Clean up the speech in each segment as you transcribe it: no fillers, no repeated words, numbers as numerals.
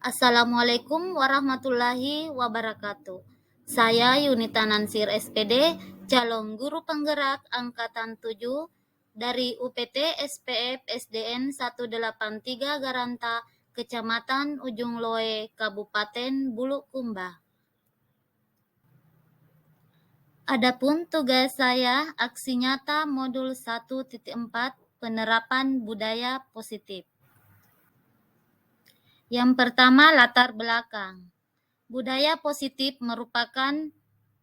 Assalamualaikum warahmatullahi wabarakatuh. Saya Yunita Nansir SPD, calon guru penggerak angkatan 7 dari UPT SPF SDN 183 Garanta, Kecamatan Ujung Loe, Kabupaten Bulukumba. Adapun tugas saya, aksi nyata modul 1.4 penerapan budaya positif. Yang pertama, latar belakang. Budaya positif merupakan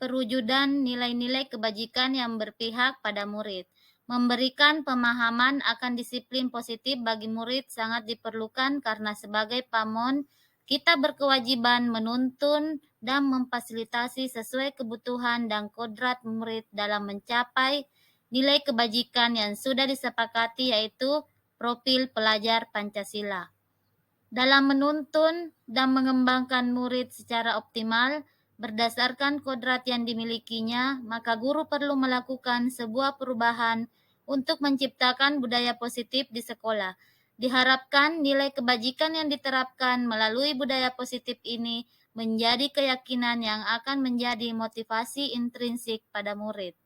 perwujudan nilai-nilai kebajikan yang berpihak pada murid. Memberikan pemahaman akan disiplin positif bagi murid sangat diperlukan karena sebagai pamon, kita berkewajiban menuntun dan memfasilitasi sesuai kebutuhan dan kodrat murid dalam mencapai nilai kebajikan yang sudah disepakati, yaitu profil pelajar Pancasila. Dalam menuntun dan mengembangkan murid secara optimal berdasarkan kodrat yang dimilikinya, maka guru perlu melakukan sebuah perubahan untuk menciptakan budaya positif di sekolah. Diharapkan nilai kebajikan yang diterapkan melalui budaya positif ini menjadi keyakinan yang akan menjadi motivasi intrinsik pada murid.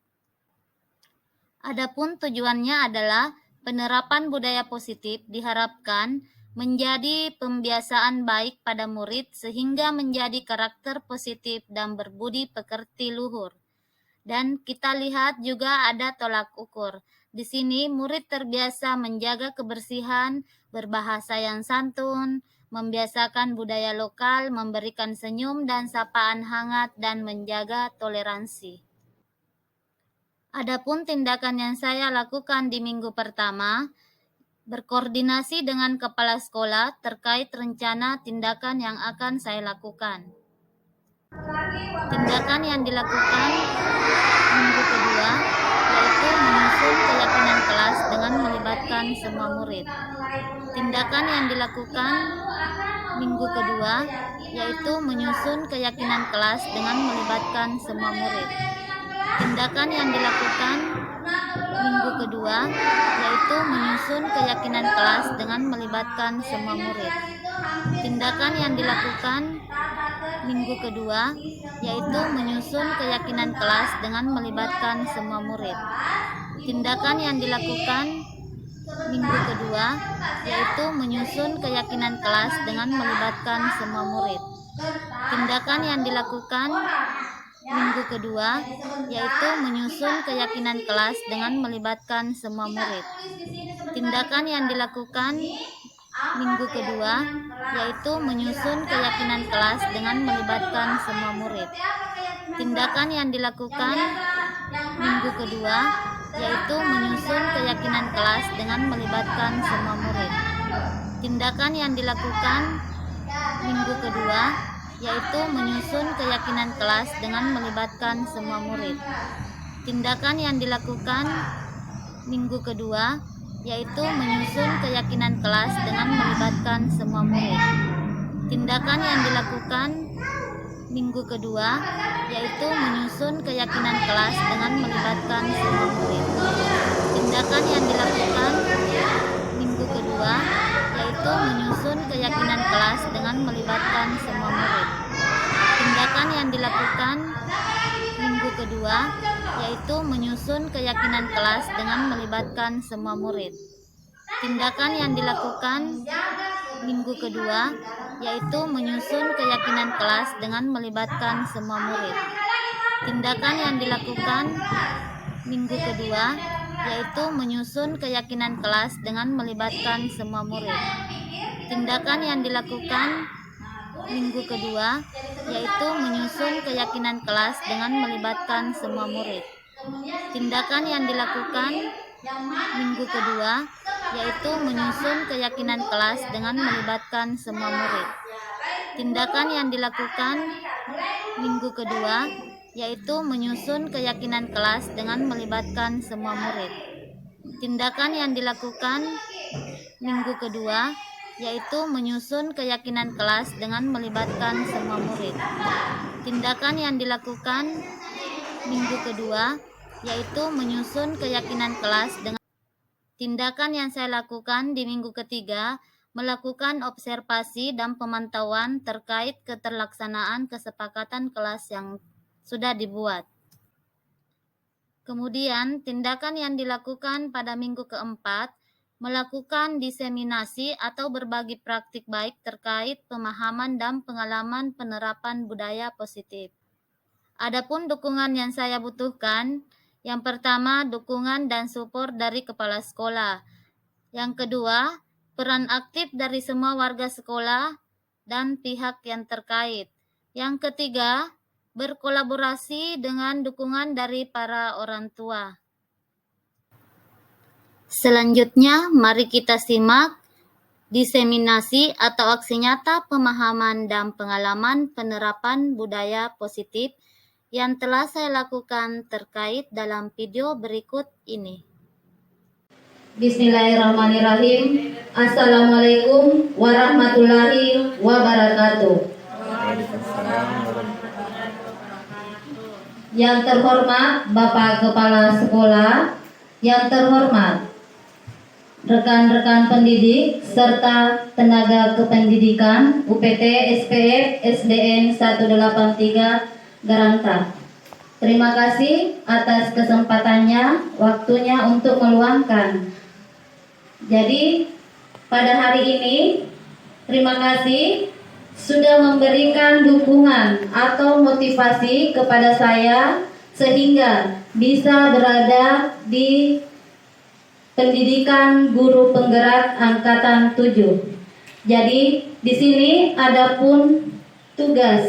Adapun tujuannya adalah penerapan budaya positif diharapkan menjadi pembiasaan baik pada murid sehingga menjadi karakter positif dan berbudi pekerti luhur. Dan kita lihat juga ada tolak ukur. Di sini murid terbiasa menjaga kebersihan, berbahasa yang santun, membiasakan budaya lokal, memberikan senyum dan sapaan hangat, dan menjaga toleransi. Adapun tindakan yang saya lakukan di minggu pertama, berkoordinasi dengan kepala sekolah terkait rencana tindakan yang akan saya lakukan. Tindakan yang dilakukan minggu kedua yaitu menyusun keyakinan kelas dengan melibatkan semua murid. Tindakan yang dilakukan minggu kedua yaitu menyusun keyakinan kelas dengan melibatkan semua murid. Tindakan yang dilakukan minggu kedua yaitu menyusun keyakinan kelas dengan melibatkan semua murid. Tindakan yang dilakukan minggu kedua yaitu menyusun keyakinan kelas dengan melibatkan semua murid. Tindakan yang dilakukan minggu kedua yaitu menyusun keyakinan kelas dengan melibatkan semua murid. Tindakan yang dilakukan minggu kedua yaitu menyusun keyakinan kelas dengan melibatkan semua murid. Tindakan yang dilakukan minggu kedua yaitu menyusun keyakinan kelas dengan melibatkan semua murid. Tindakan yang dilakukan minggu kedua yaitu menyusun keyakinan kelas dengan melibatkan semua murid. Tindakan yang dilakukan minggu kedua yaitu menyusun keyakinan kelas dengan melibatkan semua murid. Tindakan yang dilakukan minggu kedua yaitu menyusun keyakinan kelas dengan melibatkan semua murid. Tindakan yang dilakukan minggu kedua yaitu menyusun keyakinan kelas dengan melibatkan semua murid. Tindakan yang dilakukan minggu kedua yaitu menyusun keyakinan kelas dengan melibatkan semua murid. Tindakan yang dilakukan minggu kedua yaitu menyusun keyakinan kelas dengan melibatkan semua murid. Tindakan yang dilakukan minggu kedua yaitu menyusun keyakinan kelas dengan melibatkan semua murid. Tindakan yang dilakukan minggu kedua yaitu menyusun keyakinan kelas dengan melibatkan semua murid. Tindakan yang dilakukan minggu kedua yaitu menyusun keyakinan kelas dengan melibatkan semua murid. Tindakan yang dilakukan minggu kedua yaitu menyusun keyakinan kelas dengan melibatkan semua murid. Tindakan yang dilakukan minggu kedua yaitu menyusun keyakinan kelas dengan melibatkan semua murid. Tindakan yang dilakukan minggu kedua yaitu menyusun keyakinan kelas dengan melibatkan semua murid. Tindakan yang dilakukan minggu kedua yaitu menyusun keyakinan kelas dengan. Tindakan yang saya lakukan di minggu ketiga melakukan observasi dan pemantauan terkait keterlaksanaan kesepakatan kelas yang sudah dibuat. Kemudian, tindakan yang dilakukan pada minggu keempat, melakukan diseminasi atau berbagi praktik baik terkait pemahaman dan pengalaman penerapan budaya positif. Adapun dukungan yang saya butuhkan, yang pertama, dukungan dan support dari kepala sekolah. Yang kedua, peran aktif dari semua warga sekolah dan pihak yang terkait. Yang ketiga, berkolaborasi dengan dukungan dari para orang tua. Selanjutnya, mari kita simak diseminasi atau aksi nyata pemahaman dan pengalaman penerapan budaya positif yang telah saya lakukan terkait dalam video berikut ini. Bismillahirrahmanirrahim. Assalamualaikum warahmatullahi wabarakatuh. Yang terhormat Bapak Kepala Sekolah, yang terhormat rekan-rekan pendidik serta tenaga kependidikan UPT SPF SDN 183 Garanta. Terima kasih atas kesempatannya, waktunya untuk meluangkan. Jadi pada hari ini terima kasih sudah memberikan dukungan atau motivasi kepada saya sehingga bisa berada di pendidikan guru penggerak angkatan 7. Jadi di sini adapun tugas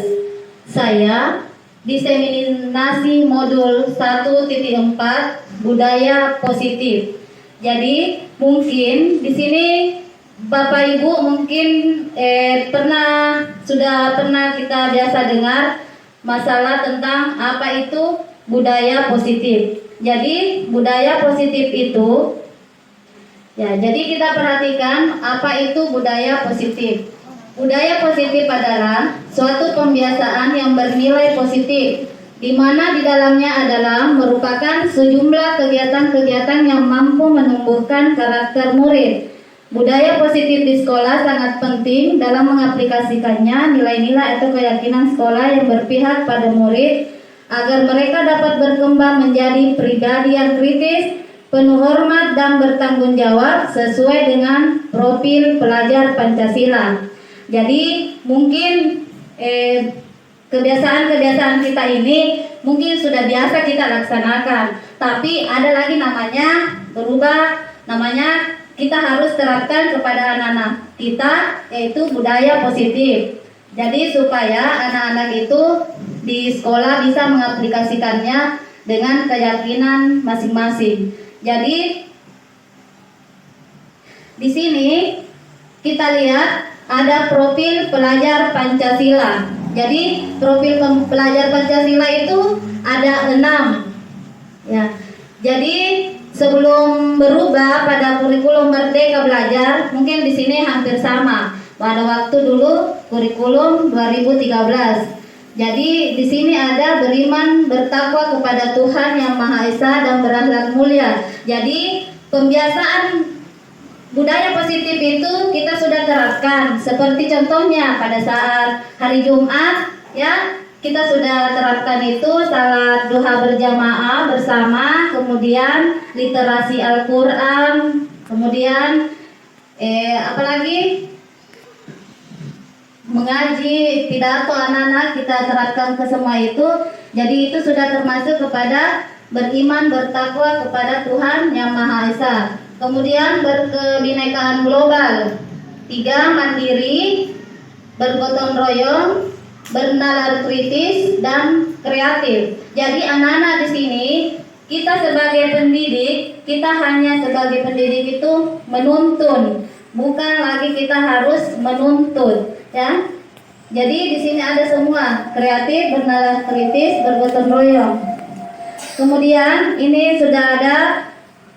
saya diseminasi modul 1.4 budaya positif. Jadi mungkin di sini Bapak Ibu mungkin sudah pernah kita biasa dengar masalah tentang apa itu budaya positif. Jadi budaya positif itu jadi kita perhatikan apa itu budaya positif. Budaya positif adalah suatu pembiasaan yang bernilai positif, di mana di dalamnya adalah merupakan sejumlah kegiatan-kegiatan yang mampu menumbuhkan karakter murid. Budaya positif di sekolah sangat penting dalam mengaplikasikannya nilai-nilai atau keyakinan sekolah yang berpihak pada murid agar mereka dapat berkembang menjadi pribadi yang kritis, penuh hormat dan bertanggung jawab sesuai dengan profil pelajar Pancasila. Jadi mungkin kebiasaan-kebiasaan kita ini mungkin sudah biasa kita laksanakan, tapi ada lagi namanya berubah, namanya kita harus terapkan kepada anak-anak kita, yaitu budaya positif. Jadi supaya anak-anak itu di sekolah bisa mengaplikasikannya dengan keyakinan masing-masing. Jadi di sini kita lihat ada profil pelajar Pancasila. Jadi profil pelajar Pancasila itu ada 6. Ya. Jadi sebelum berubah pada kurikulum Merdeka Belajar, mungkin di sini hampir sama. Pada waktu dulu kurikulum 2013. Jadi di sini ada beriman, bertakwa kepada Tuhan Yang Maha Esa dan berakhlak mulia. Jadi pembiasaan budaya positif itu kita sudah terapkan. Seperti contohnya pada saat hari Jumat, ya kita sudah terapkan itu salat duha berjamaah bersama, kemudian literasi Al-Quran, kemudian apalagi mengaji, pidato anak-anak kita terapkan ke semua itu. Jadi itu sudah termasuk kepada beriman, bertakwa kepada Tuhan Yang Maha Esa. Kemudian berkebinekaan global. 3, mandiri, bergotong royong, bernalar kritis dan kreatif. Jadi anak-anak di sini kita sebagai pendidik, kita hanya sebagai pendidik itu menuntun, bukan lagi kita harus menuntut, ya. Jadi di sini ada semua, kreatif, bernalar kritis, bergotong royong. Kemudian ini sudah ada.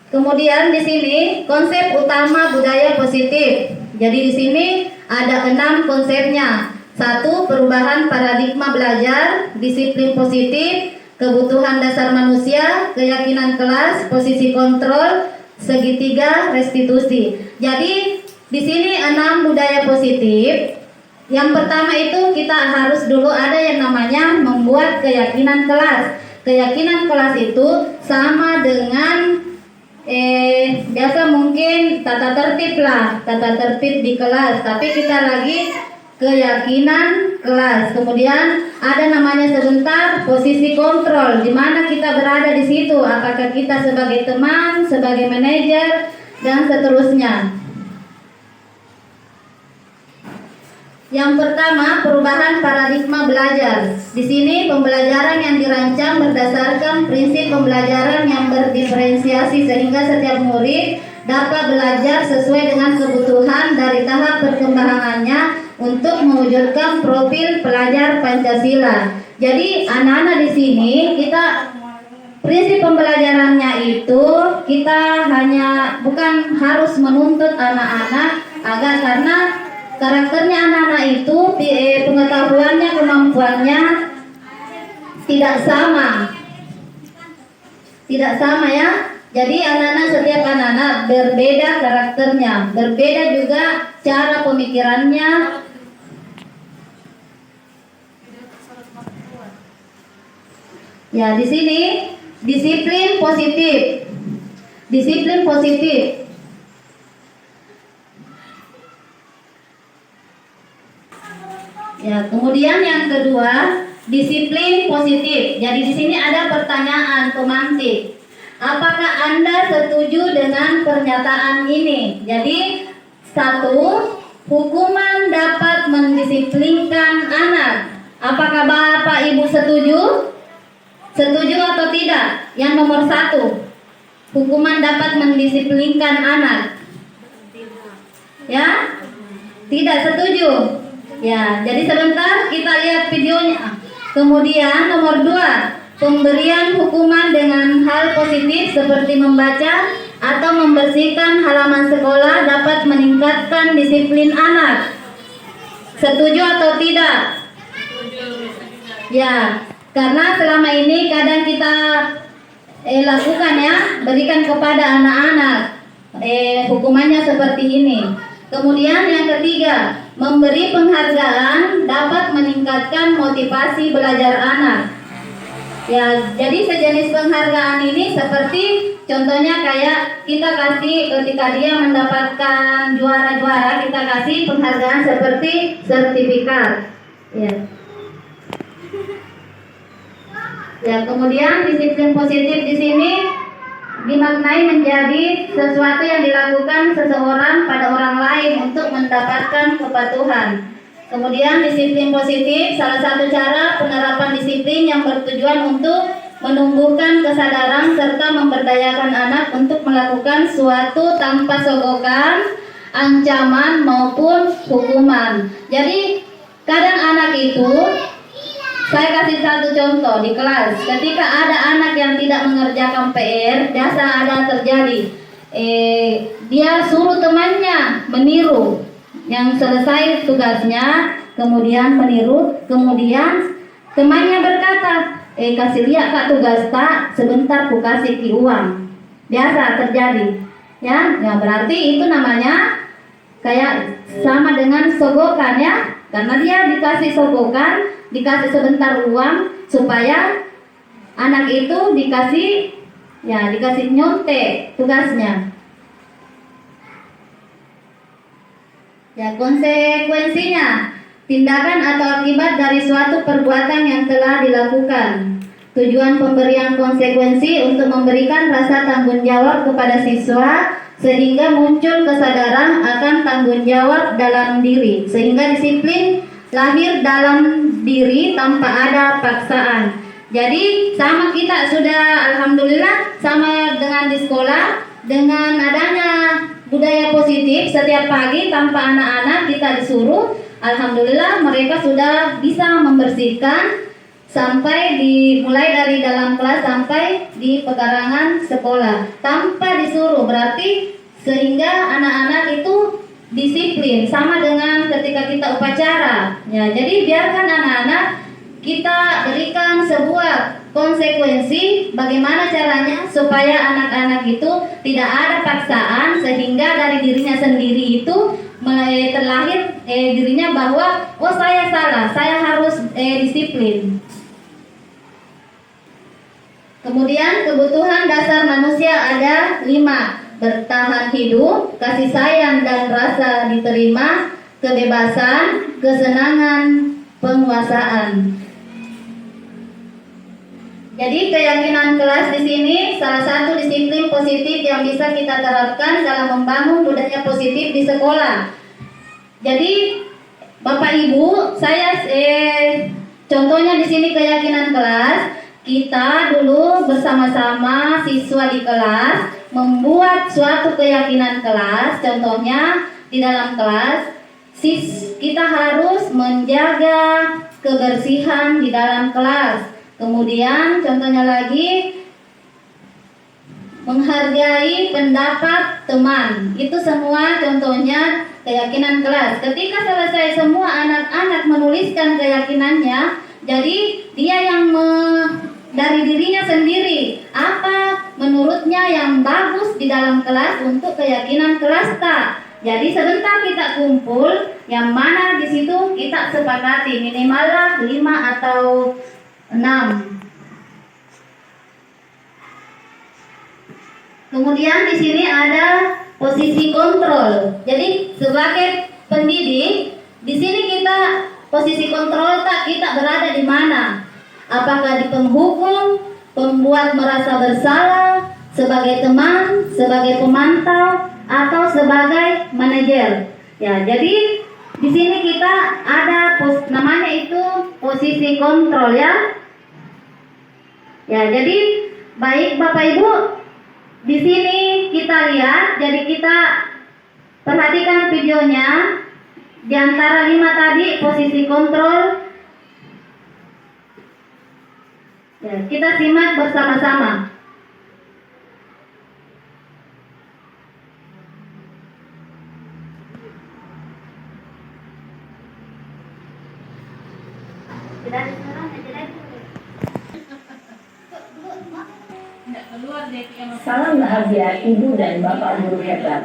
Kemudian di sini konsep utama budaya positif. Jadi di sini ada 6 konsepnya. 1. Perubahan paradigma belajar, disiplin positif, kebutuhan dasar manusia, keyakinan kelas, posisi kontrol, segitiga, restitusi. Jadi Di sini 6 budaya positif. Yang pertama itu kita harus dulu ada yang namanya membuat keyakinan kelas. Keyakinan kelas itu sama dengan biasa mungkin tata tertib lah, tata tertib di kelas, tapi kita lagi keyakinan kelas. Kemudian ada namanya sebentar posisi kontrol, di mana kita berada di situ, apakah kita sebagai teman, sebagai manajer, dan seterusnya. Yang pertama, perubahan paradigma belajar. Di sini pembelajaran yang dirancang berdasarkan prinsip pembelajaran yang berdiferensiasi sehingga setiap murid dapat belajar sesuai dengan kebutuhan dari tahap perkembangannya untuk mewujudkan profil pelajar Pancasila. Jadi anak-anak di sini kita prinsip pembelajarannya itu kita hanya bukan harus menuntut anak-anak agar karena karakternya anak-anak itu pengetahuannya, kemampuannya tidak sama ya. Jadi setiap anak-anak berbeda karakternya, berbeda juga cara pemikirannya. Ya, di sini disiplin positif. Disiplin positif. Ya, kemudian yang kedua, disiplin positif. Jadi di sini ada pertanyaan pemantik. Apakah Anda setuju dengan pernyataan ini? Jadi 1, hukuman dapat mendisiplinkan anak. Apakah Bapak Ibu setuju? Setuju atau tidak? Yang nomor 1, hukuman dapat mendisiplinkan anak. Ya? Tidak setuju. Ya, jadi sebentar kita lihat videonya. Kemudian nomor 2, pemberian hukuman dengan hal positif seperti membaca atau membersihkan halaman sekolah dapat meningkatkan disiplin anak. Setuju atau tidak? Ya, karena selama ini kadang kita lakukan ya, berikan kepada anak-anak hukumannya seperti ini. Kemudian yang ketiga, memberi penghargaan dapat meningkatkan motivasi belajar anak. Ya, jadi sejenis penghargaan ini seperti contohnya kayak kita kasih ketika dia mendapatkan juara-juara, kita kasih penghargaan seperti sertifikat. Ya. Ya, kemudian disiplin positif di sini dimaknai menjadi sesuatu yang dilakukan seseorang pada orang lain untuk mendapatkan kepatuhan. Kemudian disiplin positif, salah satu cara penerapan disiplin yang bertujuan untuk menumbuhkan kesadaran serta memberdayakan anak untuk melakukan suatu tanpa sogokan, ancaman maupun hukuman. Jadi kadang anak itu, saya kasih satu contoh di kelas. Ketika ada anak yang tidak mengerjakan PR, biasa ada terjadi. Dia suruh temannya meniru. Yang selesai tugasnya, kemudian meniru, kemudian temannya berkata, kasih lihat kak tugas tak, sebentar ku kasih ki uang. Biasa terjadi. Ya, berarti itu namanya kayak sama dengan sogokan ya. Karena dia dikasih sogokan, dikasih sebentar uang supaya anak itu dikasih nyontek tugasnya. Ya, konsekuensinya tindakan atau akibat dari suatu perbuatan yang telah dilakukan. Tujuan pemberian konsekuensi untuk memberikan rasa tanggung jawab kepada siswa sehingga muncul kesadaran akan tanggung jawab dalam diri, sehingga disiplin lahir dalam diri tanpa ada paksaan. Jadi sama kita sudah alhamdulillah sama dengan di sekolah, dengan adanya budaya positif setiap pagi tanpa anak-anak kita disuruh, alhamdulillah mereka sudah bisa membersihkan sampai mulai dari dalam kelas sampai di pekarangan sekolah tanpa disuruh. Berarti sehingga anak-anak itu disiplin sama dengan ketika kita upacara ya. Jadi biarkan anak-anak kita berikan sebuah konsekuensi bagaimana caranya supaya anak-anak itu tidak ada paksaan sehingga dari dirinya sendiri itu terlahir dirinya bahwa oh saya salah, saya harus disiplin. Kemudian kebutuhan dasar manusia ada 5: bertahan hidup, kasih sayang dan rasa diterima, kebebasan, kesenangan, penguasaan. Jadi keyakinan kelas di sini salah satu disiplin positif yang bisa kita terapkan dalam membangun budaya positif di sekolah. Jadi Bapak Ibu, saya contohnya di sini keyakinan kelas. Kita dulu bersama-sama siswa di kelas membuat suatu keyakinan kelas. Contohnya di dalam kelas kita harus menjaga kebersihan di dalam kelas. Kemudian contohnya lagi menghargai pendapat teman. Itu semua contohnya keyakinan kelas. Ketika selesai semua anak-anak menuliskan keyakinannya, jadi dia yang dari dirinya sendiri apa menurutnya yang bagus di dalam kelas untuk keyakinan kelas tak. Jadi sebentar kita kumpul, yang mana di situ kita sepakati minimallah 5 atau 6. Kemudian di sini ada posisi kontrol. Jadi sebagai pendidik di sini kita posisi kontrol tak, kita berada di mana? Apakah di penghukum, pembuat merasa bersalah, sebagai teman, sebagai pemantau, atau sebagai manajer? Ya, jadi di sini kita ada namanya itu posisi kontrol ya. Ya, jadi baik Bapak Ibu, di sini kita lihat, jadi kita perhatikan videonya. Di antara 5 tadi posisi kontrol. Ya, kita simak bersama-sama. Salam bahagia Ibu dan Bapak guru hebat.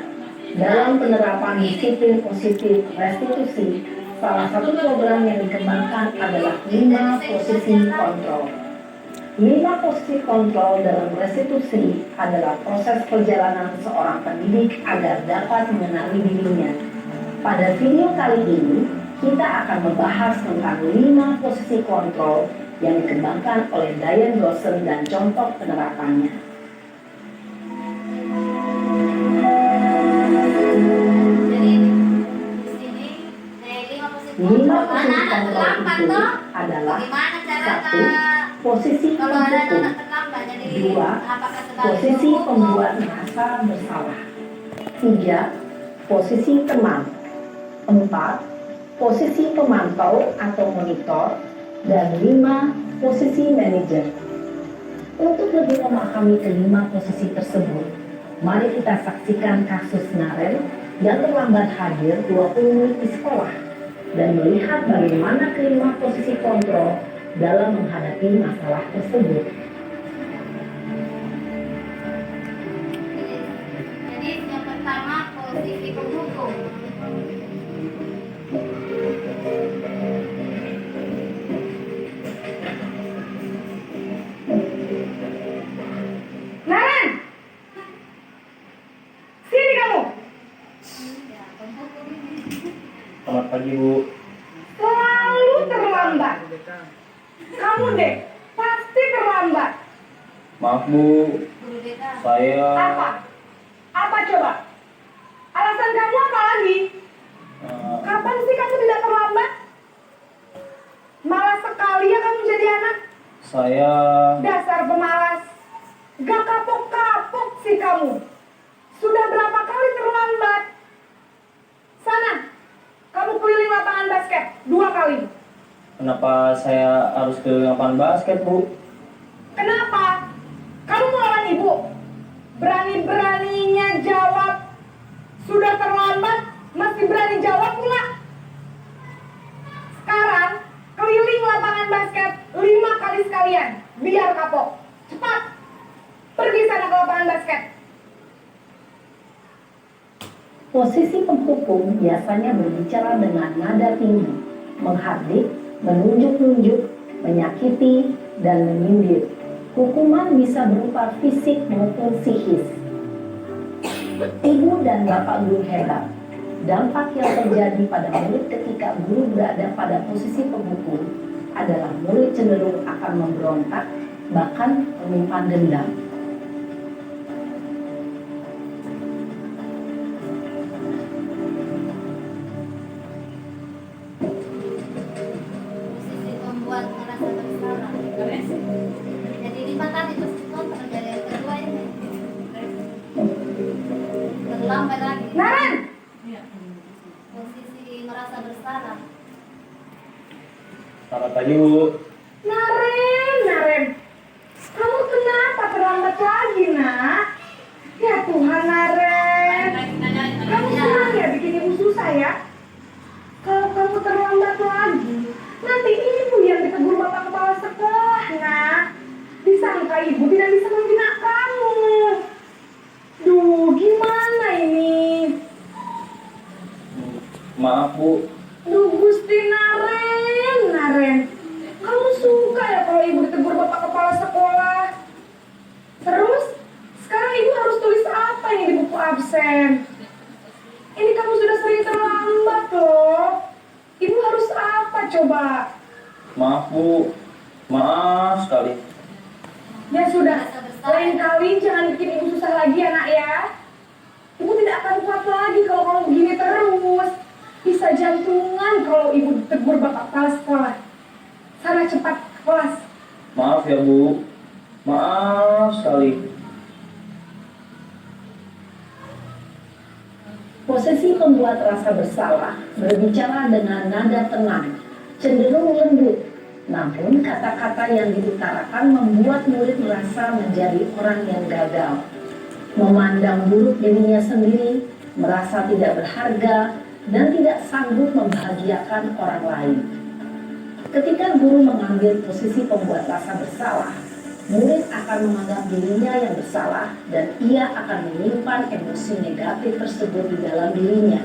Dalam penerapan disiplin positif restitusi, salah satu program yang dikembangkan adalah 5 posisi kontrol. 5 posisi kontrol dalam restitusi adalah proses perjalanan seorang pendidik agar dapat mengenali dirinya. Pada video kali ini, kita akan membahas tentang 5 posisi kontrol yang dikembangkan oleh Diane Dawson dan contoh penerapannya. Lima posisi kontrol itu adalah 1. Posisi penghukum, 2. Posisi pembuat merasa bersalah, 3. Posisi teman, 4. Posisi pemantau atau monitor, dan 5. Posisi manajer. Untuk lebih memahami kelima posisi tersebut, mari kita saksikan kasus Naren yang terlambat hadir 20 menit di sekolah dan melihat bagaimana kelima posisi kontrol dalam menghadapi masalah tersebut. Jadi yang pertama posisi penghukum. Naren, sini kamu. Selamat pagi, Bu. Selalu terlambat. Kamu deh, pasti terlambat. Maaf, Bu. Saya Apa? Apa coba? Alasan kamu apa lagi? Kapan sih kamu tidak terlambat? Malas sekali ya kamu jadi anak. saya Dasar pemalas. Gak kapok-kapok sih kamu. Sudah berapa kali terlambat? Sana, kamu keliling lapangan basket 2 kali. kenapa saya harus ke lapangan basket, Bu? Kenapa? Kamu melawan ibu? Berani-beraninya jawab. Sudah terlambat, masih berani jawab pula. Sekarang, keliling lapangan basket 5 kali adik-adik sekalian, biar kapok. Cepat, pergi sana ke lapangan basket. Posisi penghukum biasanya berbicara dengan nada tinggi, menghardik, menunjuk-nunjuk, menyakiti, dan menyindir. Hukuman bisa berupa fisik maupun psikis. Ibu dan bapak guru hebat. Dampak yang terjadi pada murid ketika guru berada pada posisi penghukum adalah murid cenderung akan memberontak, bahkan menyimpan dendam. Posisi membuat merasa bersalah. Jadi 5 tadi tersebut terjadi yang kedua ini. Terlambat lagi. Naren, Posisi merasa bersalah. Selamat pagi, Bu. Naren. Kamu kenapa terlambat lagi, nak? Ya Tuhan, Naren. Kamu senang ya bikin ibu susah ya? Kalau kamu terlambat lagi, nanti ibu yang ditegur bapak kepala sekolah, nak. Disangka ibu tidak bisa membina kamu. Duh, gimana ini? Maaf, Bu. Duh, Gusti Naren. Kamu suka ya kalau ibu ditegur bapak kepala sekolah? Terus, sekarang ibu harus tulis apa ini di buku absen? Ini kamu sudah sering terlambat loh. Ibu harus apa coba? Maaf, Bu. Maaf sekali. Ya sudah, lain kali jangan bikin ibu susah lagi ya nak ya. Ibu tidak akan kuat lagi kalau kamu begini terus. Bisa jantungan kalau ibu ditegur bapak kepala sekolah. Sana cepat ke kelas. Maaf ya, Bu. Maaf sekali. Posisi pembuat rasa bersalah berbicara dengan nada tenang, cenderung lembut. Namun kata-kata yang diutarakan membuat murid merasa menjadi orang yang gagal, memandang buruk dirinya sendiri, merasa tidak berharga, dan tidak sanggup membahagiakan orang lain. Ketika guru mengambil posisi pembuat rasa bersalah, murid akan menganggap dirinya yang bersalah dan ia akan menyimpan emosi negatif tersebut di dalam dirinya.